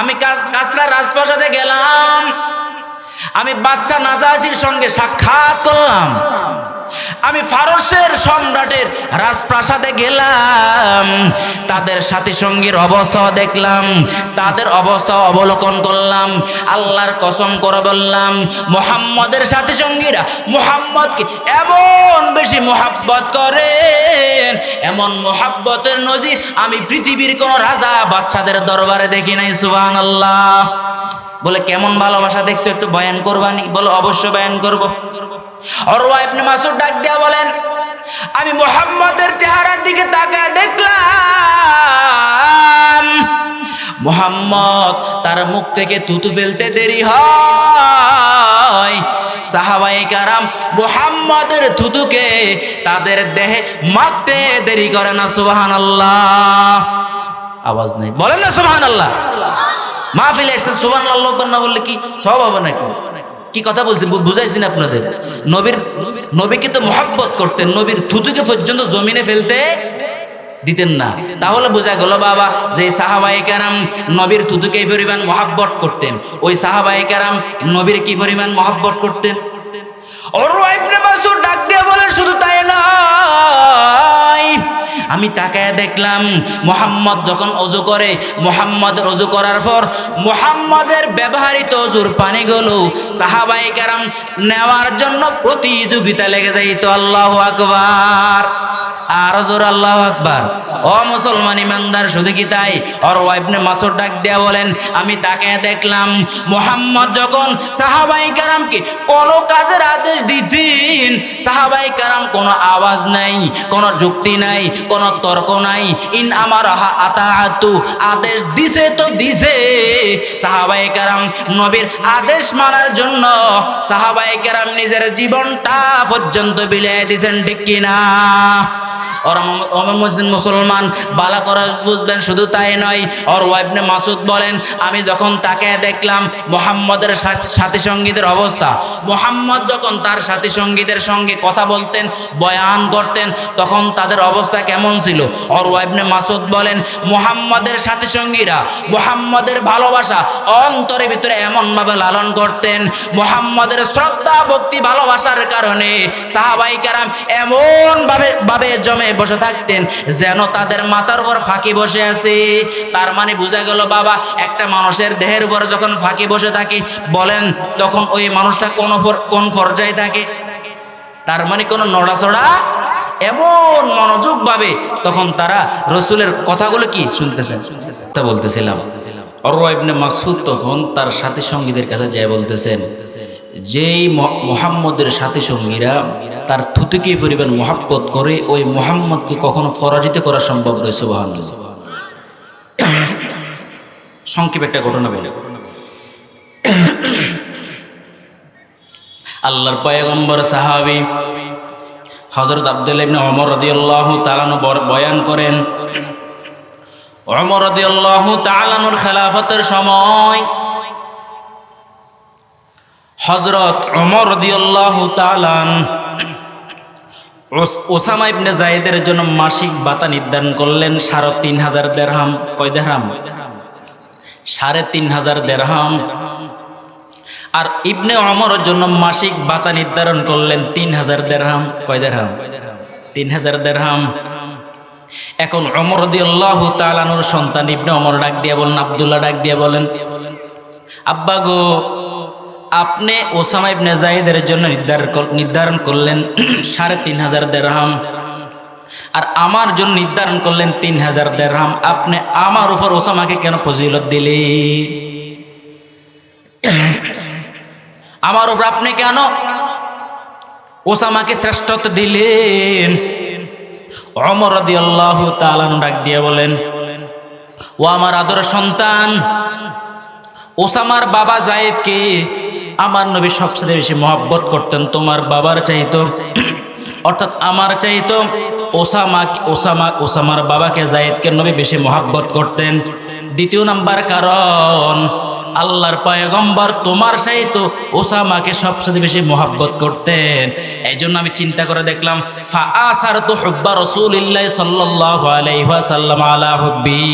আমি কাসরা রাজপ্রাসাদে গেলাম, আমি বাদশা নাজাশির সঙ্গে সাক্ষাৎ করলাম, আমি ফারসের সম্রাটের রাজপ্রাসাদে গেলাম, তাদের সাথী সঙ্গীর অবস্থা দেখলাম, তাদের অবস্থা অবলোকন করলাম। আল্লাহর কসম করে বললাম, মুহাম্মদের সাথী সঙ্গীরা মুহাম্মদকে এমন বেশি মুহাব্বত করেন, এমন মুহাব্বতের নজির আমি পৃথিবীর কোন রাজা বাদশাদের দরবারে দেখি নাই। সুবহানাল্লাহ। বলে কেমন ভালোবাসা দেখছো, একটু বয়ান করবানি? বলো অবশ্য বয়ান করব। উরওয়া ইবনে মাসউদ ডাক দিয়া বলেন, আমি মুহাম্মদের চেহারার দিকে তাকায় দেখলাম মুহাম্মদ তার মুখ থেকে থুতু ফেলতে দেরি হয়, সাহাবায়ে কেরাম মুহাম্মদের থুতুকে তাদের দেহে মাখতে দেরি করে না। সুবহানাল্লাহ। আওয়াজ নেই, বলেন না সুবহানাল্লাহ। মাহফিলে এসে সুবহানাল্লাহ না বললে কি সওয়াব হবে নাকি? কি কথা বলছি বুঝাইছি না আপনাদের? নবীকে তো মহব্বত করতেন, নবীর থুতুকে পর্যন্ত জমিনে ফেলতে দিতেন না। তাহলে বোঝা গেল বাবা যে সাহাবায়ে কেরাম নবীর থুতুকে এই পরিমাণ মহব্বত করতেন, ওই সাহাবায়ে কেরাম নবীর কি পরিমাণ মহব্বত করতেন। উরওয়া ইবনে মাসউদ ডাক দিয়ে বলেন, শুধু তাই নয়, আমি তাকায় দেখলাম মুহাম্মদ যখন ওযু করে, মুহাম্মদের ওযু করার পর মুহাম্মদের ব্যবহৃত ওযুর পানিগুলো সাহাবায়ে কেরাম নেওয়ার জন্য প্রতিযোগিতা লেগে যাইত। আল্লাহু আকবার। আর জোর আল্লাহু আকবার। ও মুসলমান ইমানদার, শুধু কি তাই? উরওয়া ইবনে মাসউদ ডাক দিয়া বলেন, আমি তাকায় দেখলাম মুহাম্মদ যখন সাহাবায়ে কেরামকে কোন কাজের আদেশ দিতেন, সাহাবায়ে কেরাম কোনো আওয়াজ নাই, কোনো যুক্তি নাই, কোনো তর্ক নাই, ইন আমারাহা আতাআতু, আদেশ দিছে তো দিছে। সাহাবায়ে কেরাম নবীর আদেশ মানার জন্য সাহাবায়ে কেরাম নিজের জীবনটা পর্যন্ত বিলিয়ে দিয়েছেন, ঠিক কিনা? মুসলমান বালা করা বুঝবেন, শুধু তাই নয়, উরওয়া ইবনে মাসউদ বলেন, আমি যখন তাকে দেখলাম মুহাম্মদের সাথী সঙ্গীদের অবস্থা, মুহাম্মদ যখন তার সাথী সঙ্গীদের সঙ্গে কথা বলতেন, বয়ান করতেন, তখন তাদের অবস্থা কেমন ছিল? উরওয়া ইবনে মাসউদ বলেন, মুহাম্মদের সাথী সঙ্গীরা মুহাম্মদের ভালোবাসা অন্তরের ভিতরে এমনভাবে লালন করতেন, মুহাম্মদের শ্রদ্ধা ভক্তি ভালোবাসার কারণে সাহাবায়ে কেরাম এমন ভাবে জমে বসে থাকতেন যেন তাদের মাথার উপর ফাঁকি বসে আছে। তার মানে বোঝা গেল বাবা, একটা মানুষের দেহের উপর যখন ফাঁকি বসে থাকে, বলেন তখন ওই মানুষটা কোন পর্যায়ে থাকে? তার মানে কোন নড়াচড়া, এমন মনোযোগ ভাবে তখন তারা রসুলের কথাগুলো কি শুনতেছেন। তা বলতেছিলাম, উরওয়া ইবনে মাসউদ তখন তার সাথী সঙ্গীদের কাছে যায় বলতেছেন, যেই মুহাম্মদের সাথী সঙ্গীরা তার থুতুকে পরিমাণ মহব্বত করে, ওই মুহাম্মদকে কখনো পরাজিত করা সম্ভব নয়। সুবহানাল্লাহ। সংক্ষেপ একটা ঘটনা বলে, আল্লাহর পয়গম্বর সাহাবী হযরত আব্দুল্লাহ ইবনে ওমর রাদিয়াল্লাহু তাআলা বয়ান করেন, ওমর রাদিয়াল্লাহু তাআলা আনহুর খেলাফতের সময় হযরত ওমর রাদিয়াল্লাহু তাআলা ওসামা ইবনে যায়েদের জন্য মাসিক ভাতা নির্ধারণ করলেন ৩৫০০ দিরহাম। কয় দিরহাম? ৩৫০০ দিরহাম। আর ইবনে ওমরের জন্য মাসিক ভাতা নির্ধারণ করলেন ৩০০০ দিরহাম। কয় দিরহাম? ৩০০০ দিরহাম। এখন ওমর রাদিয়াল্লাহু তাআলা আনহুর সন্তান ইবনে ওমর ডাক দিয়ে বলেন, আব্দুল্লাহ ডাক দিয়ে বলেন, আব্বা গো, আপনি ওসামা ইবনে যায়েদের জন্য নির্ধারণ করলেন ৩৫০০ দিরহাম, আর আমার জন্য নির্ধারণ করলেন ৩০০০ দিরহাম। আপনি আমার উপর ওসামাকে কেন ফজিলত দিলেন? আমার উপর আপনি কেন ওসামাকে শ্রেষ্ঠত্ব দিলেন? ওমর রাদিয়াল্লাহু তাআলা ডাক দিয়ে বলেন, ও আমার আদর সন্তান, ওসামার বাবা যায়েদকে আমার নবী সবচেয়ে বেশি মহব্বত করতেন তোমার বাবার চাইতো, অর্থাৎ আমার চাইতো ওসামার বাবাকে যায়েদকে নবী বেশি মহব্বত করতেন। দ্বিতীয় নাম্বার কারণ, আল্লাহর পয়গম্বর তোমার চাইতো ওসামাকে সবচেয়ে বেশি মহব্বত করতেন। এই জন্য আমি চিন্তা করে দেখলাম, ফাআসারতু হুব্বা রাসূলিল্লাহি সাল্লাল্লাহু আলাইহি ওয়াসাল্লাম আলা হুব্বি।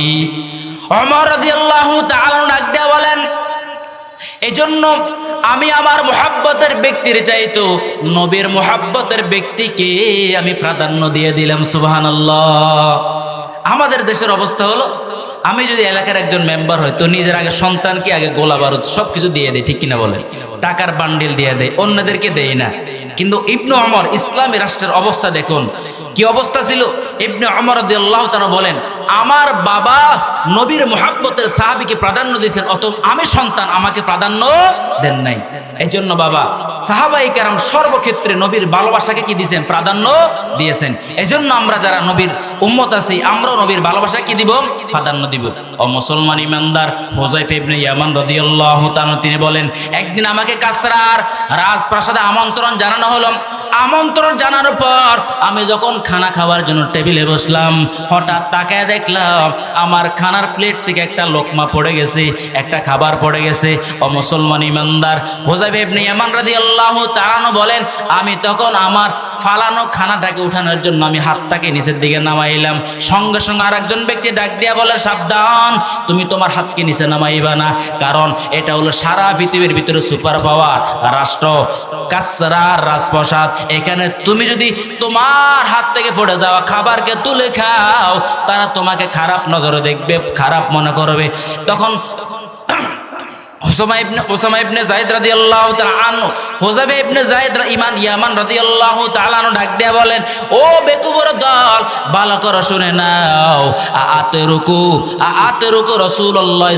ওমর রাদিয়াল্লাহু তাআলা ডাক দিয়ে বলেন, এজন্য আমি আমার মুহাব্বতের ব্যক্তির চাইতো নবীর মুহাব্বতের ব্যক্তিকে আমি প্রাধান্য দিয়ে দিলাম। সুবহানাল্লাহ। আমাদের দেশের অবস্থা হলো, আমি যদি এলাকার একজন মেম্বার হয় তো নিজের আগে সন্তানকে আগে গোলা বারুদ সবকিছু দিয়ে দেয়, ঠিক কিনা বলেন? টাকার বান্ডিল দিয়ে দেয়, অন্যদেরকে দেয় না। কিন্তু ইবনে ওমর, ইসলামী রাষ্ট্রের অবস্থা দেখুন কি অবস্থা ছিল। ইবনে ওমর রাদিয়াল্লাহু তাআলা বলেন, আমার বাবা নবীর মুহাব্বতের সাহাবীকে প্রাধান্য দিয়েছেন, অত আমি সন্তান আমাকে প্রাধান্য দেন নাই। এই জন্য বাবা সাহাবায়ে কেরাম সর্বক্ষেত্রে নবীর ভালোবাসাকে কি দিয়েছেন? প্রাধান্য দিয়েছেন। এজন্য আমরা যারা নবীর উম্মত আছি, আমরাও নবীর ভালোবাসা কি দিব? প্রাধান্য দিব। ও মুসলমান ইমানদার, হুযায়ফা ইবনে ইয়ামান রাদিয়াল্লাহু তাআলা তিনি বলেন, একদিন আমাকে কাসরার রাজপ্রাসাদে আমন্ত্রণ জানানো হলো। আমন্ত্রণ জানানোর পর আমি যখন খানা খাওয়ার জন্য টেবিলে বসলাম, হঠাৎ তাকায় দেখলাম আমার খানার প্লেট থেকে একটা লোকমা পড়ে গেছে, একটা খাবার পড়ে গেছে। ও মুসলমান ইমানদার, হুযায়ফা ইবনে ইয়ামান রাদিয়াল্লাহু তাআলা বলেন, আমি তখন আমার ফালানো খানাটাকে উঠানোর জন্য আমি হাতটাকে নিচের দিকে নামাইলাম। সঙ্গে সঙ্গে আরেকজন ব্যক্তি ডাক দিয়া বলে, সাবধান, তুমি তোমার হাতকে নিচে নামাইবা না, কারণ এটা হলো সারা পৃথিবীর ভিতরে সুপার পাওয়ার রাষ্ট্র কাসরার রাজপ্রাসাদ। এখানে তুমি যদি তোমার হাত থেকে পড়ে যাওয়া খাবারকে তুলে খাও, তারা তোমাকে খারাপ নজরে দেখবে, খারাপ মনে করবে। তখন ওসামা ইবনে যায়েদ রাদিয়াল্লাহু তাআলা আনহু, হুযায়ফা ইবনে যায়েদ ইয়ামান রাদিয়াল্লাহু তাআলা আনহু ডাক দিয়ে বলেন, ও বেকুবর দল, ভালো করে শুনে নাও, আতেরুকু রাসূলুল্লাহ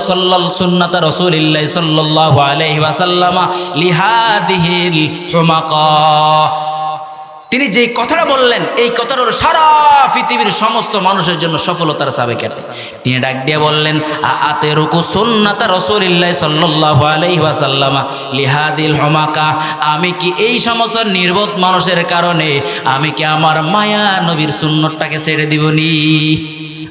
সুন্নাত রাসূলিল্লাহ সাল্লাল্লাহু আলাইহি ওয়াসাল্লাম লিহাদিহিল হুমাকা। তিনি যে কথাটা বললেন, এই কথাটা সারা পৃথিবীর সমস্ত মানুষের জন্য সফলতার চাবিকাঠি। তিনি ডাক দিয়ে বললেন, আতেরুকু সুন্নাত রাসূলিল্লাহ সাল্লাল্লাহু আলাইহি ওয়াসাল্লাম লিহাদিল হুমাকা। আমি কি এই সমস্ত নির্বোধ মানুষের কারণে আমি কি আমার মায়া নবীর সুন্নতটাকে ছেড়ে দিবনি?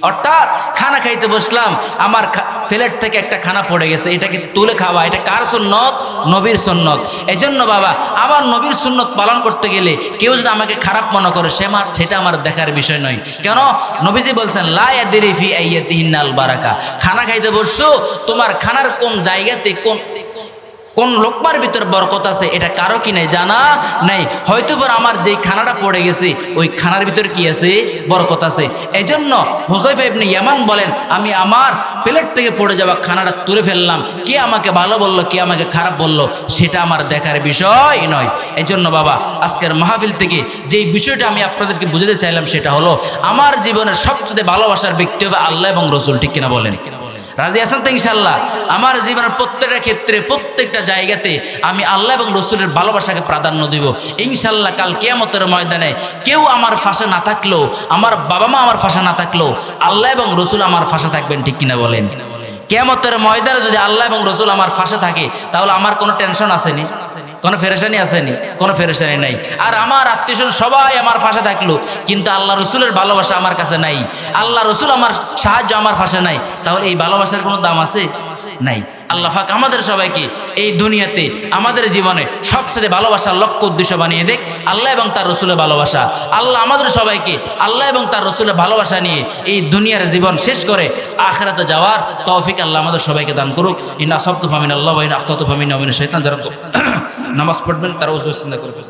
অর্থাৎ খানা খাইতে বসলাম, আমার প্লেট থেকে একটা খানা পড়ে গেছে, এটাকে তুলে খাওয়া, এটা কার সুন্নত? নবীর সুন্নত। এই জন্য বাবা, আমার নবীর সুন্নত পালন করতে গেলে কেউ যদি আমাকে খারাপ মনে করে, সেটা আমার দেখার বিষয় নয়। কেন? নবীজি বলছেন, লা ইয়াদরি ফি আইয়াতিহিন্নাল বারাকা। খানা খাইতে বসছো, তোমার খানার কোন জায়গাতে কোন লোকমার ভিতর বরকত আছে এটা কারো কি নাই, জানা নাই। হয়তো আমার যেই খানাটা পড়ে গেছে ওই খানার ভিতর কি আছে? বরকত আছে। এই জন্য হুযায়ফা ইবনে ইয়ামান বলেন, আমি আমার প্লেট থেকে পড়ে যাওয়া খানাটা তুলে ফেললাম। কে আমাকে ভালো বলল, কে আমাকে খারাপ বলল, সেটা আমার দেখার বিষয় নয়। এই জন্য বাবা, আজকের মাহফিল থেকে যেই বিষয়টা আমি আপনাদেরকে বুঝাতে চাইলাম সেটা হলো, আমার জীবনের সবচেয়ে ভালোবাসার ব্যক্তি হবে আল্লাহ এবং রসুল। ঠিক কিনা বলেন? রাজি আছেন তো ইনশাআল্লাহ? আমার জীবনের প্রত্যেকটা ক্ষেত্রে, প্রত্যেকটা জায়গাতে আমি আল্লাহ এবং রসুলের ভালোবাসাকে প্রাধান্য দিব ইনশাআল্লাহ। কাল কিয়ামতের ময়দানে কেউ আমার পাশে না থাকলেও, আমার বাবা মা আমার পাশে না থাকলেও, আল্লাহ এবং রসুল আমার পাশে থাকবেন। ঠিক কিনা বলেন? কিয়ামতের ময়দানে যদি আল্লাহ এবং রসুল আমার পাশে থাকে, তাহলে আমার কোনো টেনশন আসেনি? কোনো ফেরেশানি আসেনি? কোনো ফেরেশানি নাই। আর আমার আত্মীয়স্বজন সবাই আমার পাশে থাকলো, কিন্তু আল্লাহ রসুলের ভালোবাসা আমার কাছে নাই, আল্লাহ রসুল আমার সাহায্য আমার পাশে নাই, তাহলে এই ভালোবাসার কোনো দাম আছে? নাই। আল্লাহ পাক আমাদের সবাইকে এই দুনিয়াতে আমাদের জীবনে সবচেয়ে ভালোবাসার লক্ষ্য উদ্দেশ্য বানিয়ে দেখ আল্লাহ এবং তার রসুলের ভালোবাসা। আল্লাহ আমাদের সবাইকে আল্লাহ এবং তার রসুলের ভালোবাসা নিয়ে এই দুনিয়ার জীবন শেষ করে আখিরাতে যাওয়ার তৌফিক আল্লাহ আমাদের সবাইকে দান করুক। ইন্না আসাবতু ফামিনাল্লাহ ওয়া ইন আখতাতু ফামিন শাইতান। যারা নামাজ পড়বেন তারা ওযু করবেন।